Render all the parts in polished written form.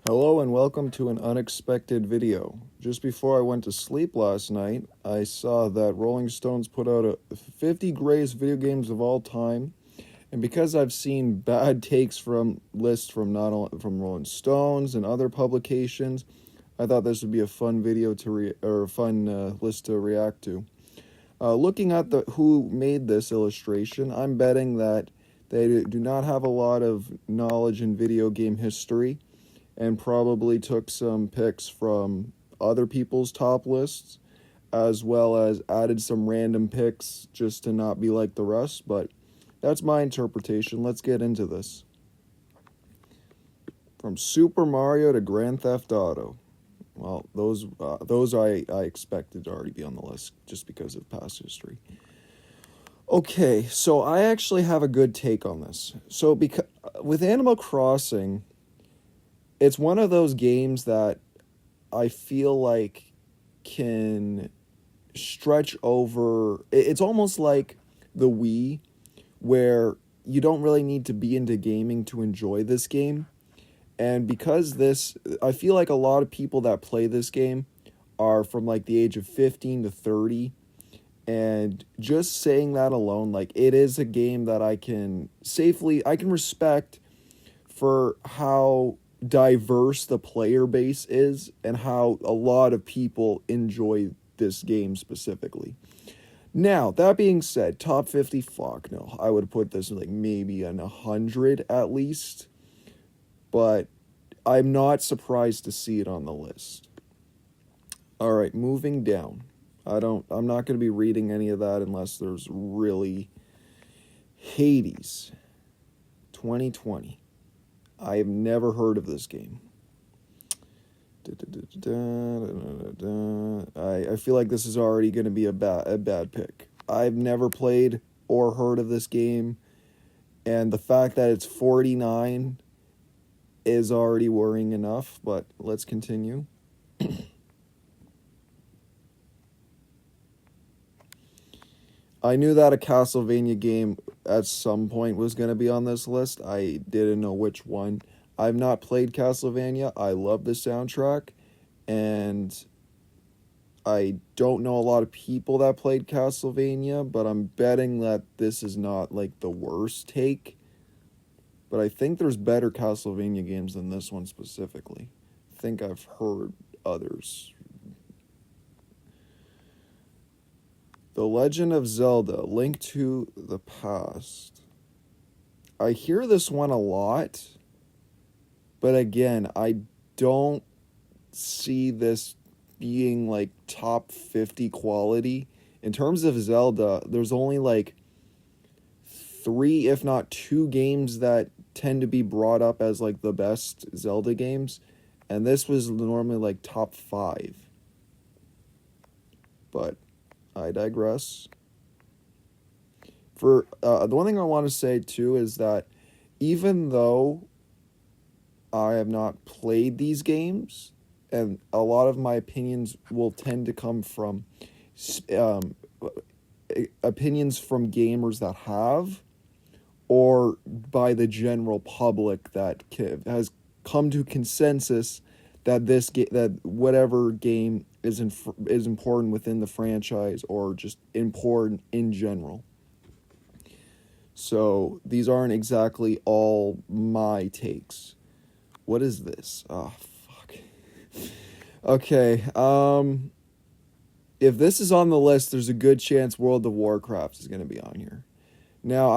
Hello and welcome to an unexpected video. Just before I went to sleep last night, I saw that Rolling Stones put out a 50 greatest video games of all time, and because I've seen bad takes from lists from not only from Rolling Stones and other publications, I thought this would be a fun video or a fun list to react to. Looking at the who made this illustration, I'm betting that they do not have a lot of knowledge in video game history and probably took some picks from other people's top lists, as well as added some random picks just to not be like the rest. But that's my interpretation. Let's get into this. From Super Mario to Grand Theft Auto. Well, those I expected to already be on the list just because of past history. Okay, so I actually have a good take on this. So because with Animal Crossing, it's one of those games that I feel like can stretch over. It's almost like the Wii, where you don't really need to be into gaming to enjoy this game. And because I feel like a lot of people that play this game are from like the age of 15 to 30. And just saying that alone, like it is a game that I can respect for how diverse the player base is and how a lot of people enjoy this game specifically. Now, that being said, top 50, fuck no. I would put this like maybe in 100 at least. But I'm not surprised to see it on the list. All right, moving down. I'm not going to be reading any of that unless there's really Hades 2020. I have never heard of this game. I feel like this is already going to be a bad pick. I've never played or heard of this game, and the fact that it's 49 is already worrying enough, but let's continue. I knew that a Castlevania game at some point was going to be on this list. I didn't know which one. I've not played Castlevania. I love the soundtrack, and I don't know a lot of people that played Castlevania, but I'm betting that this is not like the worst take. But I think there's better Castlevania games than this one specifically. I think I've heard others. The Legend of Zelda: Link to the Past. I hear this one a lot, but again, I don't see this being like top 50 quality. In terms of Zelda, there's only like 3, if not 2 games that tend to be brought up as like the best Zelda games, and this was normally like top 5. But I digress. For the one thing I want to say too is that even though I have not played these games, and a lot of my opinions will tend to come from opinions from gamers that have, or by the general public that has come to consensus that that whatever game is important within the franchise or just important in general. So these aren't exactly all my takes. What is this? Oh, fuck. Okay. If this is on the list, there's a good chance World of Warcraft is going to be on here. Now,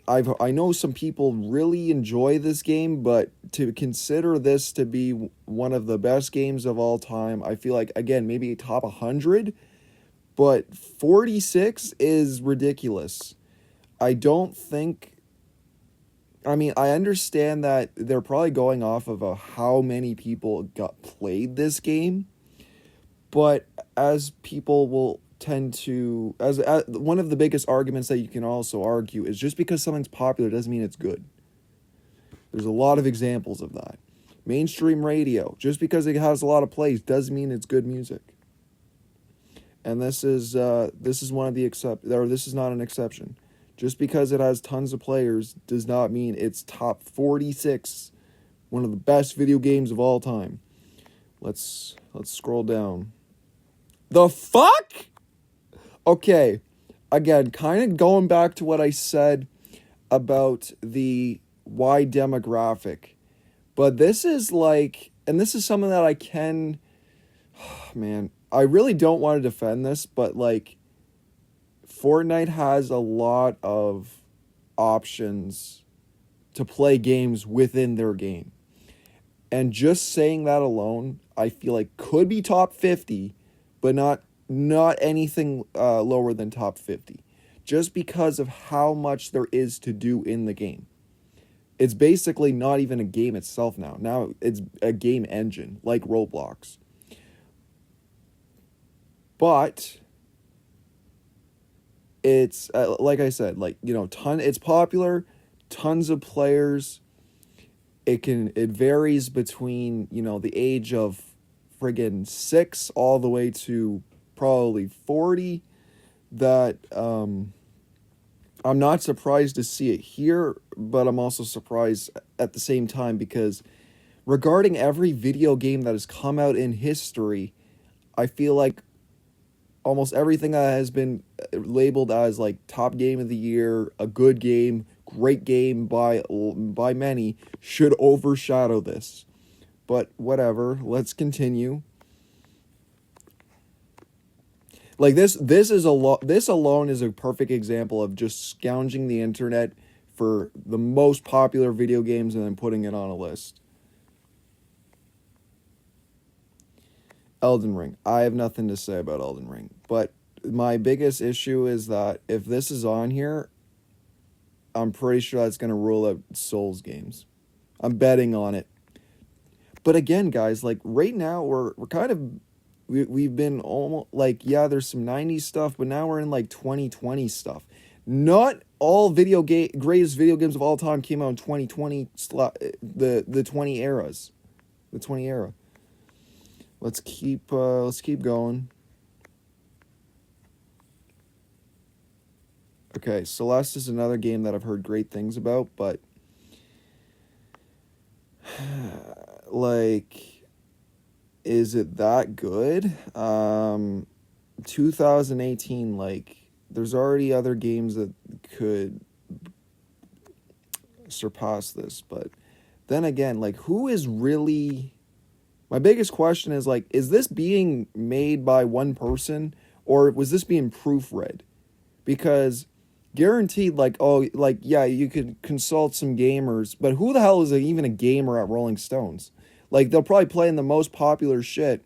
I know some people really enjoy this game, but to consider this to be one of the best games of all time, I feel like, again, maybe top 100, but 46 is ridiculous. I don't think... I mean, I understand that they're probably going off of how many people played this game, but as people will tend to, as one of the biggest arguments that you can also argue is just because something's popular doesn't mean it's good. There's a lot of examples of that. Mainstream radio, just because it has a lot of plays doesn't mean it's good music. And this is one of the this is not an exception. Just because it has tons of players does not mean it's top 46 One of the best video games of all time. Let's scroll down. The fuck? Okay. Again, kind of going back to what I said about the wide demographic. But this is like, and this is something that I can, man, I really don't want to defend this, but like, Fortnite has a lot of options to play games within their game. And just saying that alone, I feel like could be top 50, but not anything lower than top 50. Just because of how much there is to do in the game. It's basically not even a game itself now. Now it's a game engine, like Roblox. But it's like I said, like, you know, it's popular, tons of players. It varies between, you know, the age of friggin' 6 all the way to probably 40. That I'm not surprised to see it here, but I'm also surprised at the same time, because regarding every video game that has come out in history, I feel like almost everything that has been labeled as like top game of the year, a good game, great game by many, should overshadow this. But whatever, let's continue. Like this alone is a perfect example of just scounging the internet for the most popular video games and then putting it on a list. Elden Ring. I have nothing to say about Elden Ring, but my biggest issue is that if this is on here, I'm pretty sure that's going to rule out Souls games. I'm betting on it. But again, guys, like right now we're kind of we've been almost like, yeah, there's some 90s stuff, but now we're in like 2020 stuff. Not all greatest video games of all time came out in 2020 the 20 eras. The 20 era. Let's keep going. Okay, Celeste is another game that I've heard great things about, but like, is it that good? 2018, like, there's already other games that could surpass this, but then again, like, who is really... My biggest question is, like, is this being made by one person, or was this being proofread? Because guaranteed, like, oh, like, yeah, you could consult some gamers, but who the hell is even a gamer at Rolling Stones? Like, they'll probably play in the most popular shit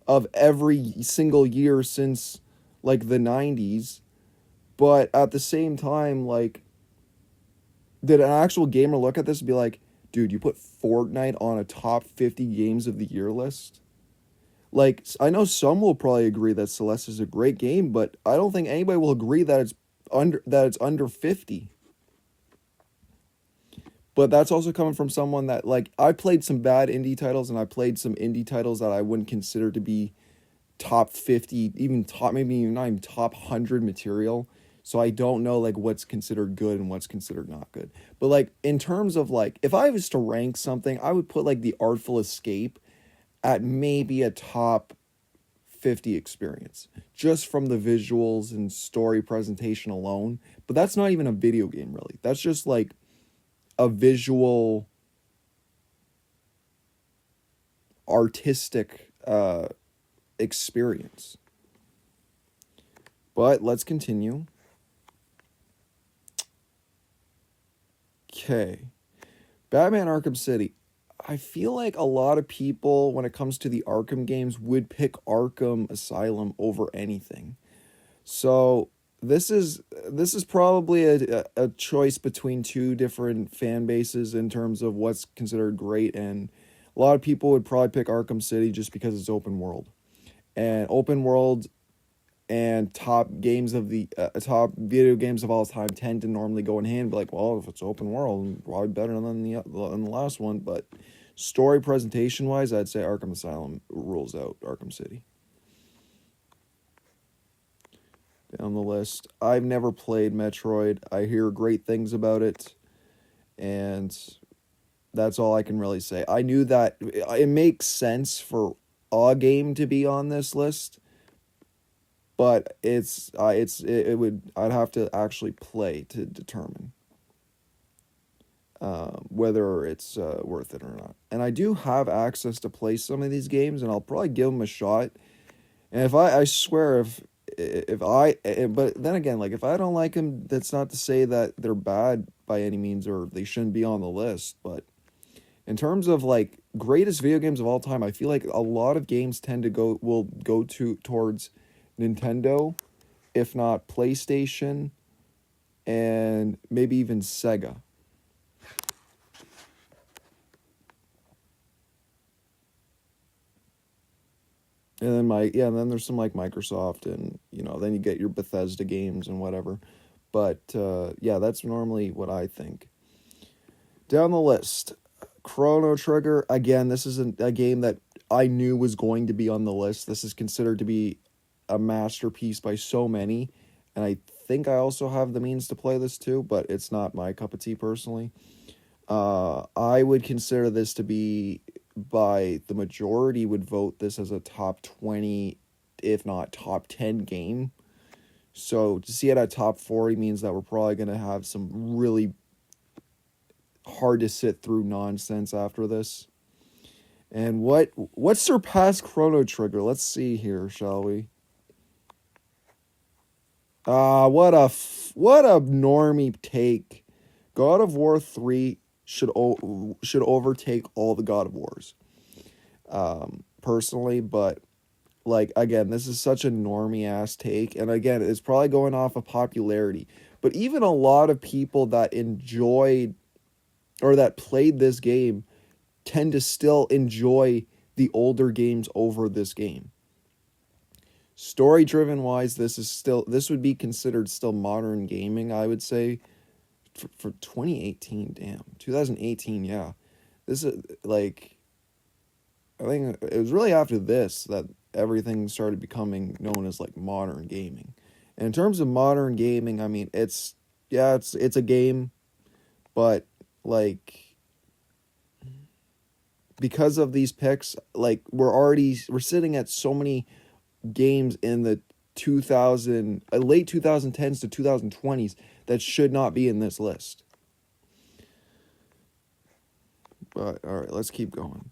of every single year since, like, the 90s. But at the same time, like, did an actual gamer look at this and be like, dude, you put Fortnite on a top 50 games of the year list? Like, I know some will probably agree that Celeste is a great game, but I don't think anybody will agree that it's under 50. But that's also coming from someone that, like, I played some bad indie titles, and I played some indie titles that I wouldn't consider to be top 50, even top, maybe even not even top 100 material. So I don't know, like, what's considered good and what's considered not good. But, like, in terms of, like, if I was to rank something, I would put, like, The Artful Escape at maybe a top 50 experience, just from the visuals and story presentation alone. But that's not even a video game, really. That's just, like, a visual, artistic experience. But let's continue. Okay. Batman Arkham City. I feel like a lot of people, when it comes to the Arkham games, would pick Arkham Asylum over anything. So this is probably a choice between two different fan bases in terms of what's considered great, and a lot of people would probably pick Arkham City just because it's open world. And open world and top video games of all time tend to normally go in hand. Be like, well, if it's open world, probably better than the last one. But story presentation wise, I'd say Arkham Asylum rules out Arkham City. Down the list, I've never played Metroid. I hear great things about it, and That's all I can really say. I knew that it makes sense for a game to be on this list, but it would I'd have to actually play to determine whether it's worth it or not. And I do have access to play some of these games, and I'll probably give them a shot. And if I swear if I but then again, like if I don't like them, that's not to say that they're bad by any means or they shouldn't be on the list. But in terms of like greatest video games of all time, I feel like a lot of games tend to go towards Nintendo, if not PlayStation, and maybe even Sega. And then and then there's some like Microsoft and then you get your Bethesda games and whatever. But yeah, that's normally what I think. Down the list, Chrono Trigger. Again, this is a game that I knew was going to be on the list. This is considered to be a masterpiece by so many, and I think I also have the means to play this too, but it's not my cup of tea personally. I would consider this to be, by the majority would vote this as a top 20, if not top 10 game. So to see it at top 40 means that we're probably going to have some really hard to sit through nonsense after this. And what surpassed Chrono Trigger? Let's see here, shall we? What a normie take. God of War 3 should overtake all the God of Wars. Personally, but like again, this is such a normie ass take, and again, it's probably going off of popularity. But even a lot of people that enjoyed or that played this game tend to still enjoy the older games over this game. Story driven wise, this would be considered still modern gaming, I would say. For 2018, damn, 2018, yeah. This is like, I think it was really after this that everything started becoming known as like modern gaming. And in terms of modern gaming, I mean, it's a game, but like because of these picks, like we're sitting at so many games in the late 2010s to 2020s that should not be in this list. But all right, let's keep going.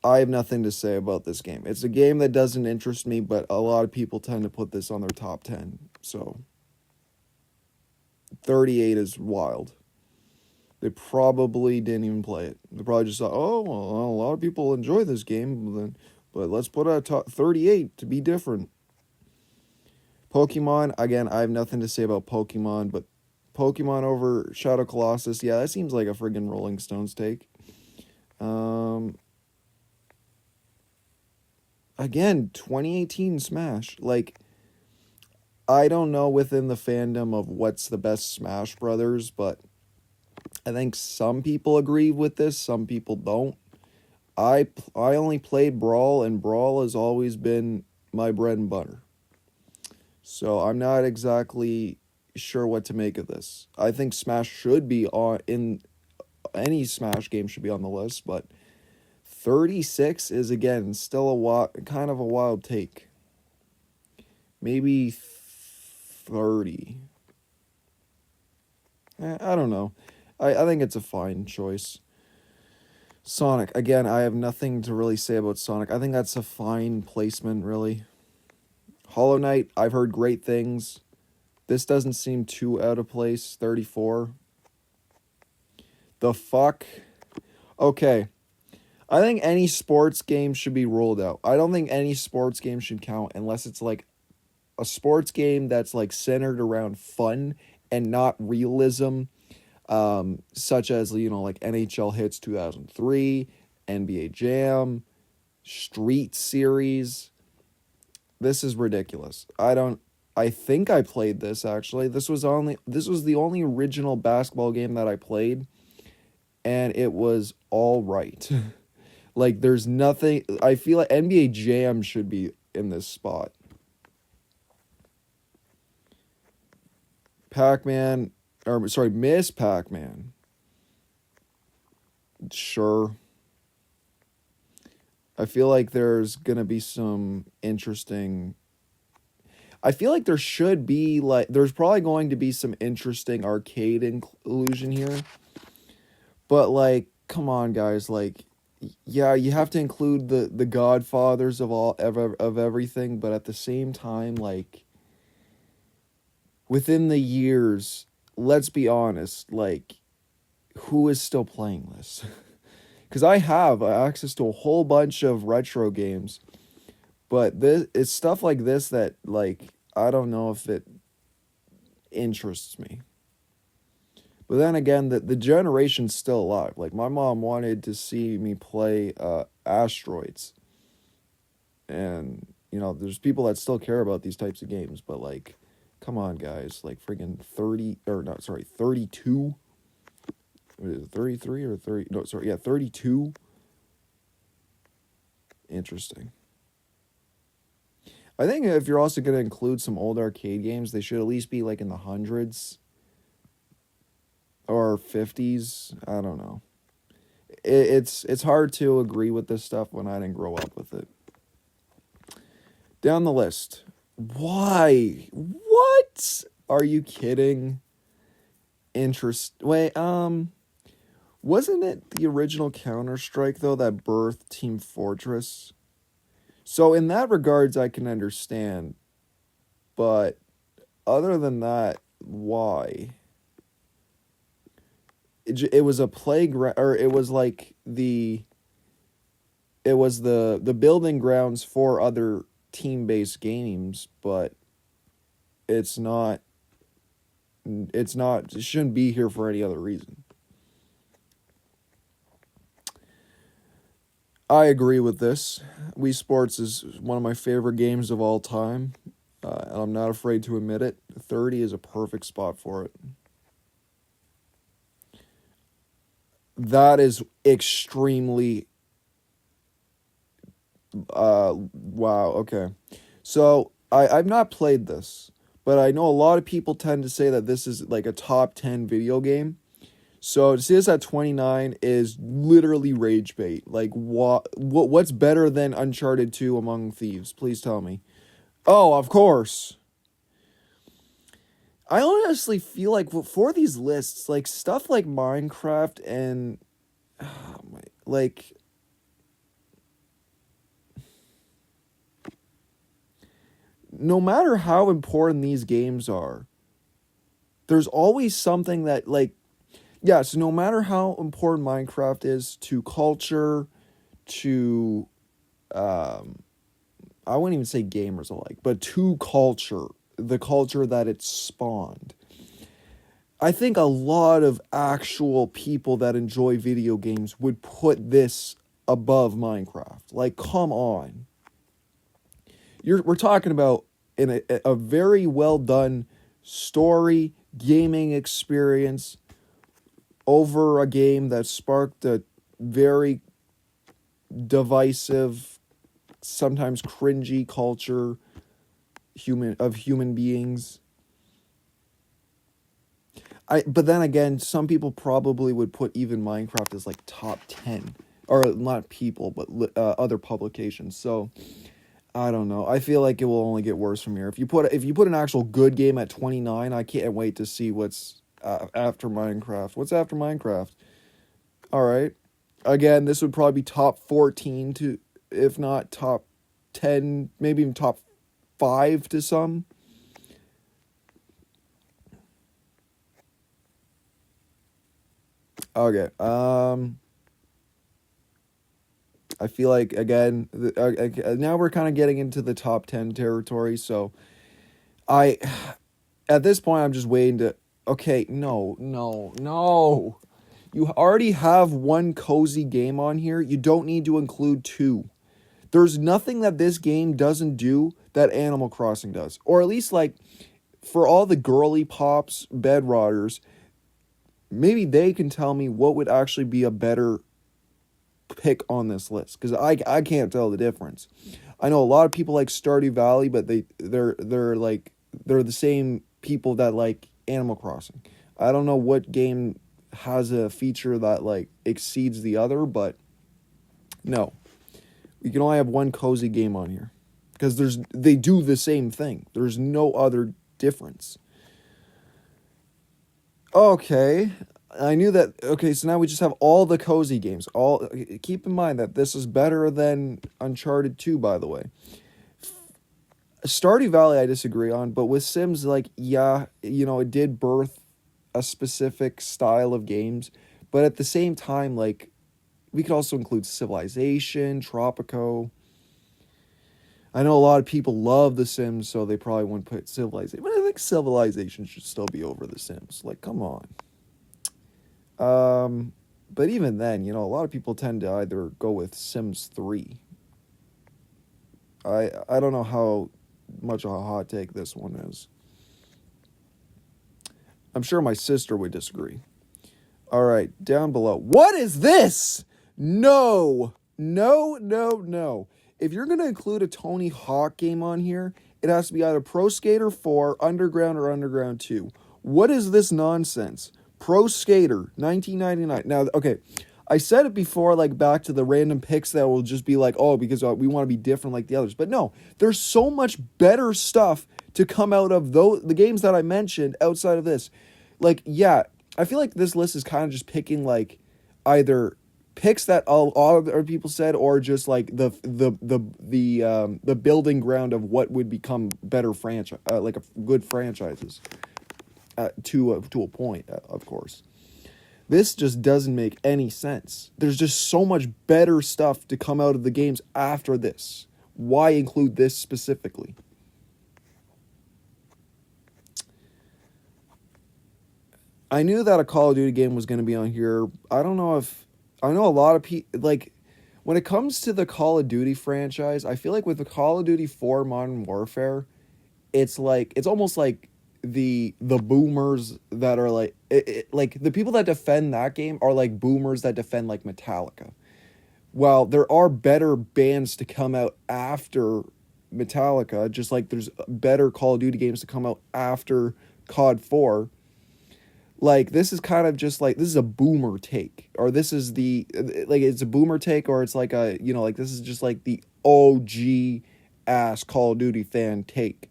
I have nothing to say about this game. It's a game that doesn't interest me, but a lot of people tend to put this on their top 10. So 38 is wild. They probably didn't even play it. They probably just thought, oh, well, a lot of people enjoy this game, but let's put a top 38 to be different. Pokemon, again, I have nothing to say about Pokemon, but Pokemon over Shadow Colossus, yeah, that seems like a friggin' Rolling Stones take. Again, 2018 Smash. Like, I don't know within the fandom of what's the best Smash Brothers, but I think some people agree with this, some people don't. I only played Brawl, and Brawl has always been my bread and butter. So I'm not exactly sure what to make of this. I think Smash should be in any Smash game should be on the list, but 36 is again still kind of a wild take. Maybe 30. I don't know. I think it's a fine choice. Sonic, again, I have nothing to really say about Sonic. I think that's a fine placement, really. Hollow Knight, I've heard great things. This doesn't seem too out of place. 34. The fuck? Okay. I think any sports game should be ruled out. I don't think any sports game should count unless it's like a sports game that's like centered around fun and not realism. Such as, like NHL Hits 2003, NBA Jam, Street Series. This is ridiculous. I think I played this actually. This was the only original basketball game that I played, and it was all right. Like there's nothing. I feel like NBA Jam should be in this spot. Pac-Man, or sorry, Miss Pac-Man. Sure. I feel like there's gonna be some interesting. I feel like there's probably going to be some interesting arcade inclusion here, but like, come on, guys, like, yeah, you have to include the Godfathers of everything, but at the same time, like, within the years, let's be honest, like, who is still playing this? Because I have access to a whole bunch of retro games, but it's stuff like this that, like, I don't know if it interests me. But then again, the generation's still alive. Like, my mom wanted to see me play Asteroids. And, there's people that still care about these types of games. But, like, come on, guys. Like, friggin' 30, or not, sorry, 32? What is it, 33 or 30? No, sorry, yeah, 32. Interesting. I think if you're also going to include some old arcade games, they should at least be, like, in the hundreds. Or 50s. I don't know. It's hard to agree with this stuff when I didn't grow up with it. Down the list. Why? What? Are you kidding? Wait, wasn't it the original Counter-Strike, though, that birthed Team Fortress? So in that regards, I can understand. But other than that, why? It was a playground, or it was like the building grounds for other team-based games, but it shouldn't be here for any other reason. I agree with this. Wii Sports is one of my favorite games of all time, and I'm not afraid to admit it. 30 is a perfect spot for it. That is extremely wow, okay. So I've not played this, but I know a lot of people tend to say that this is like a top 10 video game. So to see this at 29 is literally rage bait. Like, what's better than Uncharted 2 Among Thieves? Please tell me. Oh, of course. I honestly feel like for these lists, like stuff like Minecraft and like no matter how important these games are, there's always something that, like, yes, no matter how important Minecraft is to culture, to I wouldn't even say gamers alike, but to culture, the culture that it spawned. I think a lot of actual people that enjoy video games would put this above Minecraft. Like, come on. We're talking about a very well done story, gaming experience over a game that sparked a very divisive, sometimes cringy culture of human beings. But then again, some people probably would put even Minecraft as like top 10, or not people, but other publications. So I don't know. I feel like it will only get worse from here. If you put an actual good game at 29, I can't wait to see what's after Minecraft. What's after Minecraft? All right. Again, this would probably be top 14 to, if not top 10, maybe even top 5 to some. Okay. I feel like, again, now we're kind of getting into the top 10 territory, so at this point, I'm just waiting to, okay, no. You already have one cozy game on here. You don't need to include 2. There's nothing that this game doesn't do that Animal Crossing does. Or at least, like, for all the girly pops, bedrotters, maybe they can tell me what would actually be a better pick on this list, because I can't tell the difference. I know a lot of people like Stardew Valley, but they're the same people that like Animal Crossing. I don't know what game has a feature that like exceeds the other, but no. You can only have one cozy game on here because they do the same thing. There's no other difference. Okay, I knew that. Okay, so now we just have all the cozy games. All keep in mind that this is better than Uncharted 2, by the way. Stardew Valley I disagree on, but with Sims, like, yeah, it did birth a specific style of games, but at the same time, like, we could also include Civilization, Tropico. I know a lot of people love The Sims, so they probably wouldn't put Civilization, but I think Civilization should still be over The Sims. Like, come on. But even then, a lot of people tend to either go with Sims 3. I don't know how much of a hot take this one is. I'm sure my sister would disagree. All right, down below. What is this? No. If you're going to include a Tony Hawk game on here, it has to be either Pro Skater 4, Underground, or Underground 2. What is this nonsense? Pro Skater, 1999. Now, okay, I said it before, like, back to the random picks that will just be like, oh, because we want to be different like the others. But no, there's so much better stuff to come out of the games that I mentioned outside of this. Like, yeah, I feel like this list is kind of just picking, like, either picks that all other people said, or just like the building ground of what would become better franchise, like a good franchises, to a point, of course. This just doesn't make any sense. There's just so much better stuff to come out of the games after this. Why include this specifically? I knew that a Call of Duty game was going to be on here. I know a lot of people, like, when it comes to the Call of Duty franchise, I feel like with the Call of Duty 4 Modern Warfare, it's almost like the boomers that are like, like the people that defend that game are like boomers that defend like Metallica. While there are better bands to come out after Metallica, just like there's better Call of Duty games to come out after COD 4, like, this is kind of just like, this is a boomer take, or this is it's a boomer take, or it's like like this is just like the OG ass Call of Duty fan take.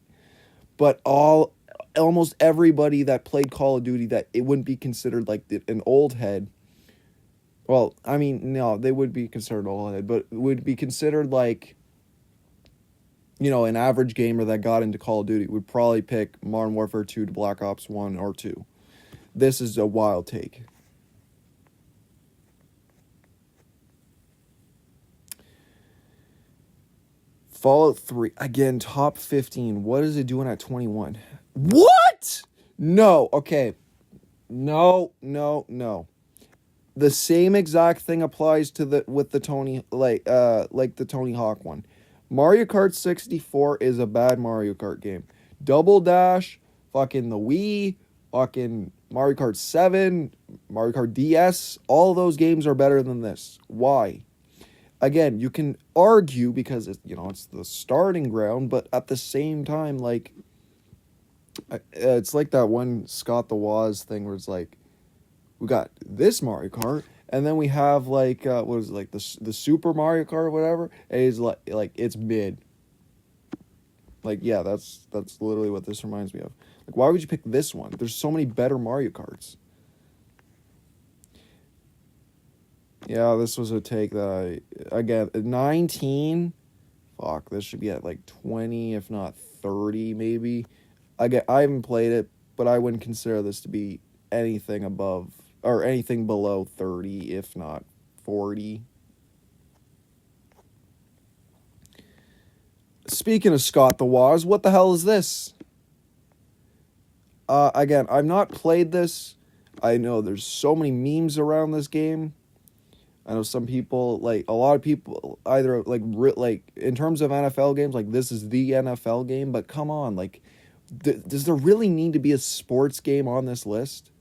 But almost everybody that played Call of Duty, that it wouldn't be considered like an old head. Well, I mean, no, they would be considered old head, but would be considered like, an average gamer that got into Call of Duty would probably pick Modern Warfare 2 to Black Ops 1 or 2. This is a wild take. Fallout 3, again, top 15. What is it doing at 21? What? No, okay. No. The same exact thing applies to the Tony, like the Tony Hawk one. Mario Kart 64 is a bad Mario Kart game. Double Dash, fucking the Wii, fucking Mario Kart 7, Mario Kart DS, all those games are better than this. Why? Again, you can argue because it's the starting ground, but at the same time, like, it's like that one Scott the Woz thing where it's like, we got this Mario Kart, and then we have like what is it, like the Super Mario Kart or whatever, and it's like it's mid. Like, yeah, that's literally what this reminds me of. Like, why would you pick this one? There's so many better Mario Karts. Yeah, this was a take that again, 19. Fuck, this should be at like 20, if not 30, maybe. I haven't played it, but I wouldn't consider this to be anything above or anything below 30, if not 40. Speaking of Scott the Woz, what the hell is this? Again, I've not played this. I know there's so many memes around this game. I know some people, like, a lot of people, either, like in terms of NFL games, like, this is the NFL game, but come on, like, does there really need to be a sports game on this list?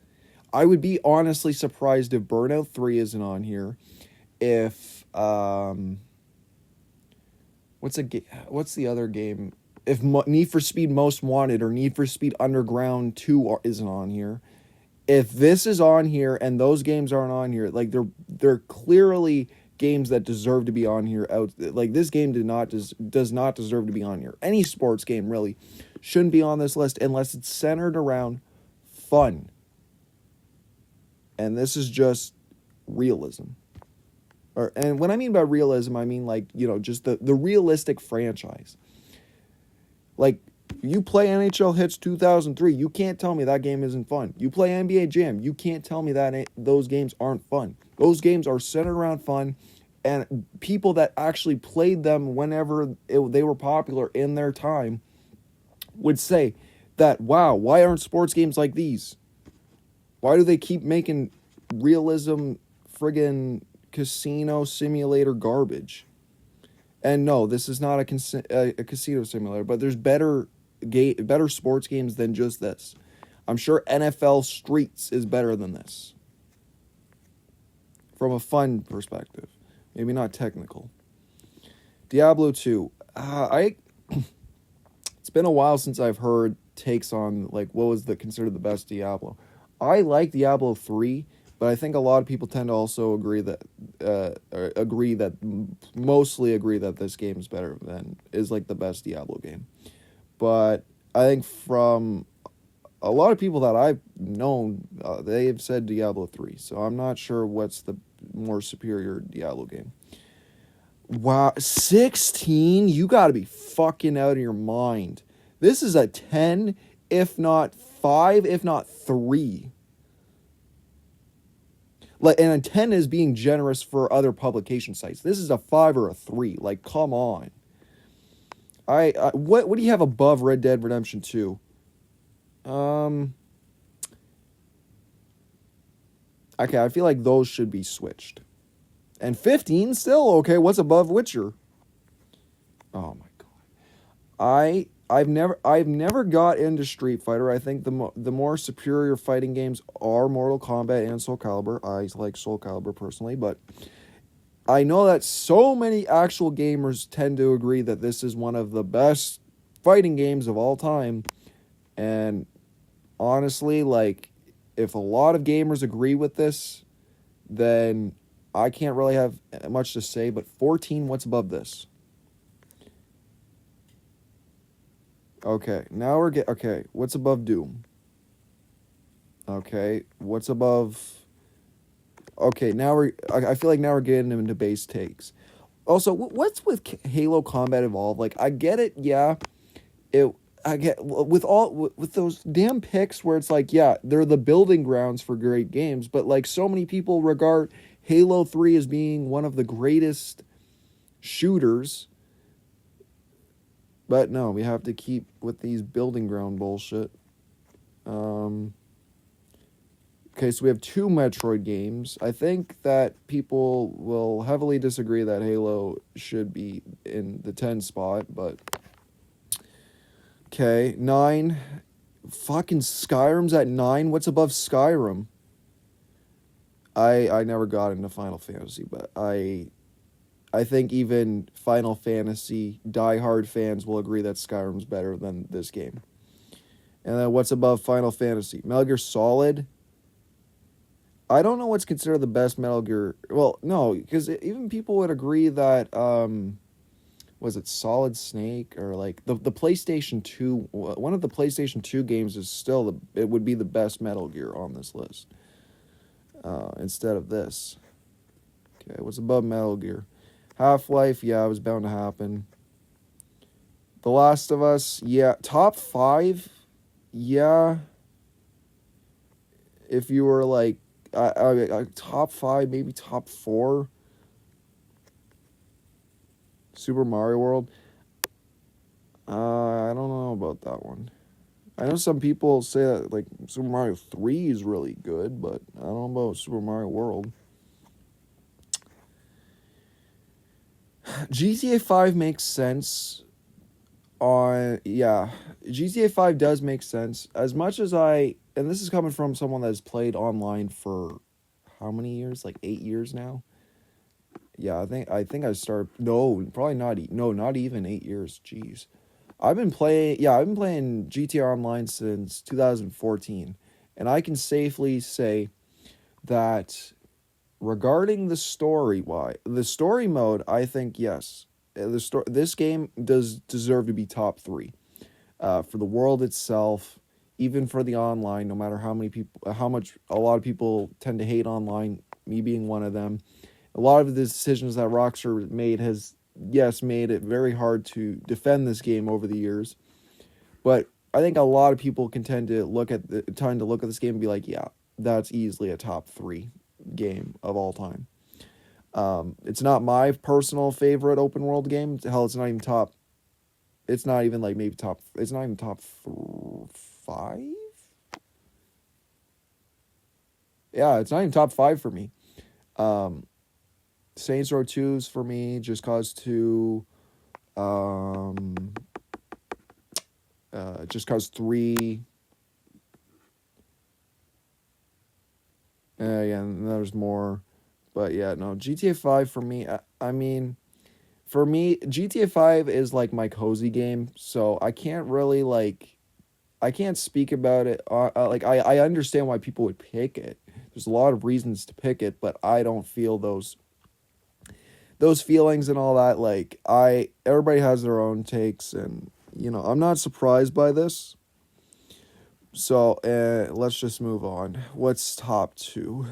I would be honestly surprised if Burnout 3 isn't on here. If, what's the other game? If Need for Speed Most Wanted or Need for Speed Underground 2 isn't on here. If this is on here and those games aren't on here, like they're clearly games that deserve to be on here. Out like this game does not deserve to be on here. Any sports game really shouldn't be on this list unless it's centered around fun. And this is just realism. And when I mean by realism, I mean like, just the realistic franchise. Like, you play NHL Hits 2003, you can't tell me that game isn't fun. You play NBA Jam, you can't tell me that those games aren't fun. Those games are centered around fun, and people that actually played them whenever they were popular in their time would say that, wow, why aren't sports games like these? Why do they keep making realism friggin' casino simulator garbage? And no, this is not a casino simulator, but there's better sports games than just this. I'm sure NFL Streets is better than this. From a fun perspective. Maybe not technical. Diablo 2. It's been a while since I've heard takes on like what was considered the best Diablo. I like Diablo 3, but I think a lot of people tend to also agree that mostly agree that this game is like the best Diablo game. But I think from a lot of people that I've known, they have said Diablo 3. So I'm not sure what's the more superior Diablo game. Wow, 16? You gotta be fucking out of your mind. This is a 10, if not 5, if not 3. Like, and a 10 is being generous for other publication sites. This is a 5 or a 3. Like, come on. What do you have above Red Dead Redemption 2? Okay, I feel like those should be switched. And 15 still okay. What's above Witcher? Oh my god. I've never got into Street Fighter. I think the more superior fighting games are Mortal Kombat and Soul Calibur. I like Soul Calibur personally, but I know that so many actual gamers tend to agree that this is one of the best fighting games of all time. And honestly, like, if a lot of gamers agree with this, then I can't really have much to say. But 14, what's above this? Okay, now okay, what's above Doom? Okay, what's above... Okay, I feel like now we're getting into base takes. Also, what's with Halo Combat Evolved? Like, I get it, yeah. I get with those damn picks where it's like, yeah, they're the building grounds for great games, but like so many people regard Halo 3 as being one of the greatest shooters. But no, we have to keep with these building ground bullshit. Okay, so we have 2 Metroid games. I think that people will heavily disagree that Halo should be in the 10 spot, but... Okay, 9. Fucking Skyrim's at 9. What's above Skyrim? I never got into Final Fantasy, but I think even Final Fantasy diehard fans will agree that Skyrim's better than this game. And then what's above Final Fantasy? Metal Gear Solid? I don't know what's considered the best Metal Gear... Well, no, because even people would agree that... was it Solid Snake or like the PlayStation 2? One of the PlayStation 2 games is still it would be the best Metal Gear on this list. Instead of this. Okay, what's above Metal Gear? Half-Life, yeah, it was bound to happen. The Last of Us, yeah. Top 5, yeah. If you were like top 5, maybe top 4. Super Mario World. I don't know about that one. I know some people say that like Super Mario 3 is really good, but I don't know about Super Mario World. GTA 5 makes sense. GTA 5 does make sense. As much as and this is coming from someone that's played online for how many years? Like 8 years now. Yeah, I think I started... No, probably not... No, not even 8 years. Jeez. I've been playing GTA Online since 2014. And I can safely say that regarding the story mode, I think yes. This game does deserve to be top 3. For the world itself, even for the online, no matter a lot of people tend to hate online, me being one of them. A lot of the decisions that Rockstar made has, yes, made it very hard to defend this game over the years. But I think a lot of people can tend to look at this game and be like, yeah, that's easily a top 3 game of all time. It's not my personal favorite open world game. Hell, it's not even top. It's not even like maybe top. It's not even top 5. Yeah, it's not even top 5 for me. Saints Row 2's for me just cause 2. Just cause 3. Yeah, and there's more. But yeah, no, GTA 5 for me, I mean, for me, GTA 5 is like my cozy game, so I can't really I can't speak about it. I understand why people would pick it. There's a lot of reasons to pick it, but I don't feel those feelings and all that. Everybody has their own takes, and I'm not surprised by this. So let's just move on. What's top 2?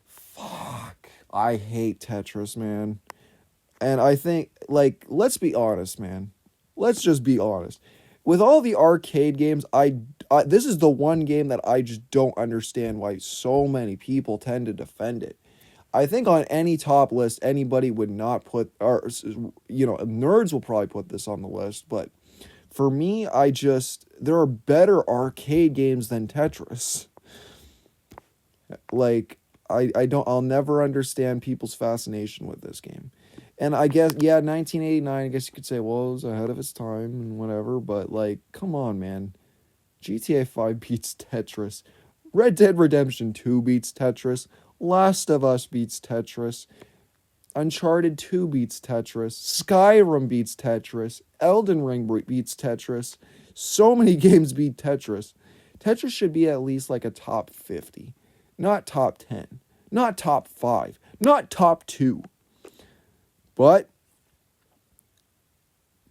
Fuck, I hate Tetris, man. And I think, let's be honest, man. Let's just be honest. With all the arcade games, this is the one game that I just don't understand why so many people tend to defend it. I think on any top list, anybody would not put, or nerds will probably put this on the list, but for me, there are better arcade games than Tetris. I'll never understand people's fascination with this game. And I guess, yeah, 1989, I guess you could say, well, it was ahead of its time and whatever, but, come on, man. GTA 5 beats Tetris. Red Dead Redemption 2 beats Tetris. Last of Us beats Tetris. Uncharted 2 beats Tetris. Skyrim beats Tetris. Elden Ring beats Tetris. So many games beat Tetris. Tetris should be at least, a top 50. Not top 10. Not top 5. Not top 2. But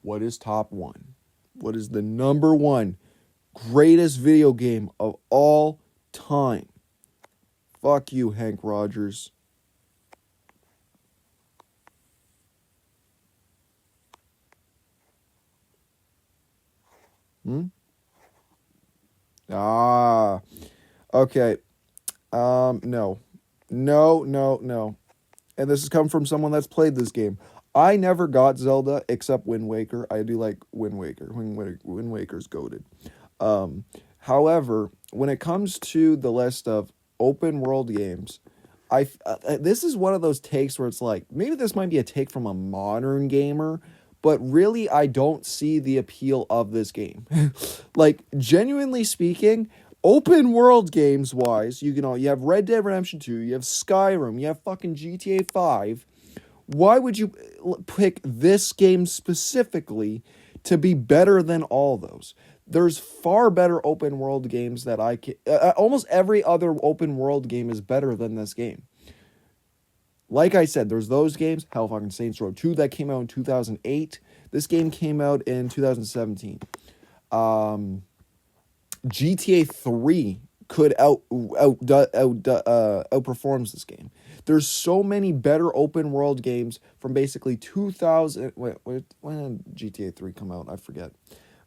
what is top 1? What is the number 1 greatest video game of all time? Fuck you, Hank Rogers. Okay. No. No. And this has come from someone that's played this game. I never got Zelda except Wind Waker. I do like Wind Waker. Wind Waker's goated. However, when it comes to the list of open world games, this is one of those takes where it's like, maybe this might be a take from a modern gamer, but really I don't see the appeal of this game. Genuinely speaking, open world games wise, you have Red Dead Redemption 2, you have Skyrim, you have fucking GTA 5. Why would you pick this game specifically to be better than all those? There's far better open world games that almost every other open world game is better than this game. Like I said, there's those games. Hell, fucking Saints Row 2 that came out in 2008. This game came out in 2017. GTA 3 could outperforms this game. There's so many better open world games from basically 2000. Wait, when did GTA 3 come out? I forget.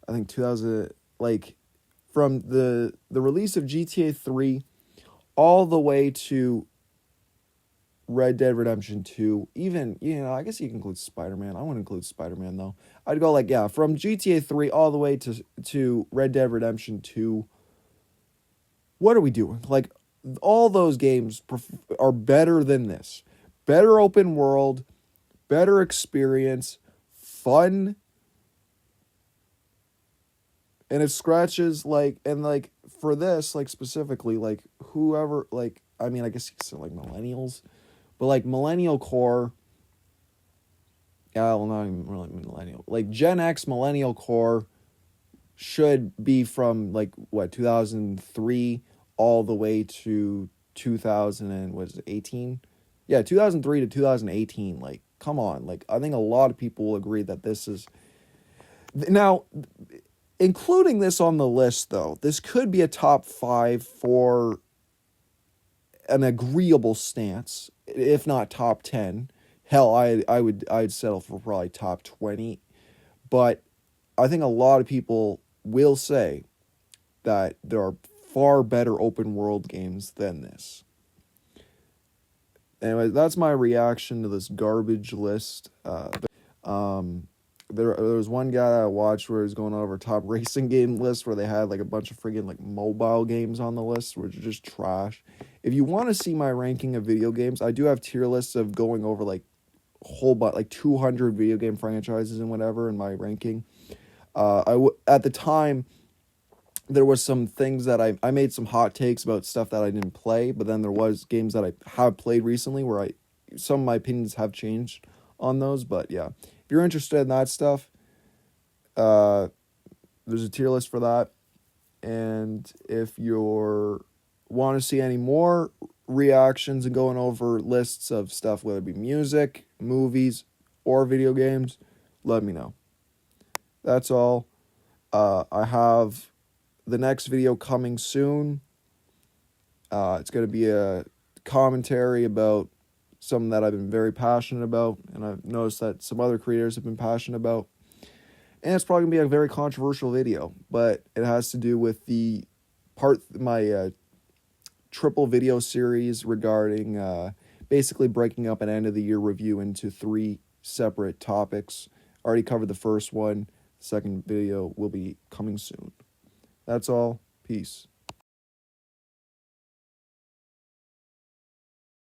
I think 2000. From the release of GTA 3 all the way to Red Dead Redemption 2, even, I guess you can include Spider-Man. I wouldn't include Spider-Man, though. I'd go, from GTA 3 all the way to Red Dead Redemption 2. What are we doing? All those games are better than this. Better open world, better experience, fun, and it scratches, for this, specifically, whoever, I mean, I guess you could say, millennials, but, millennial core, yeah, well, not even really millennial, Gen X, millennial core, should be from like what 2003 all the way to 2000 and was it 18? Yeah, 2003 to 2018. Like, come on. Like, I think a lot of people will agree that this is now, including this on the list though. This could be a top 5 for an agreeable stance, if not top 10. Hell, I'd settle for probably top 20. But I think a lot of people will say that there are far better open world games than this. Anyway, that's my reaction to this garbage list. Um, there was one guy that I watched where he was going over top racing game list where they had like a bunch of friggin' like mobile games on the list, which are just trash. If you want to see my ranking of video games, I do have tier lists of going over like whole but like 200 video game franchises and whatever in my ranking. At the time there was some things that I made some hot takes about stuff that I didn't play, but then there was games that I have played recently where some of my opinions have changed on those. But yeah, if you're interested in that stuff, there's a tier list for that. And if you want to see any more reactions and going over lists of stuff, whether it be music, movies, or video games, let me know. That's all. I have the next video coming soon. It's going to be a commentary about something that I've been very passionate about, and I've noticed that some other creators have been passionate about. And it's probably going to be a very controversial video, but it has to do with my triple video series regarding basically breaking up an end of the year review into 3 separate topics. Already covered the first one. The second video will be coming soon. That's all. Peace.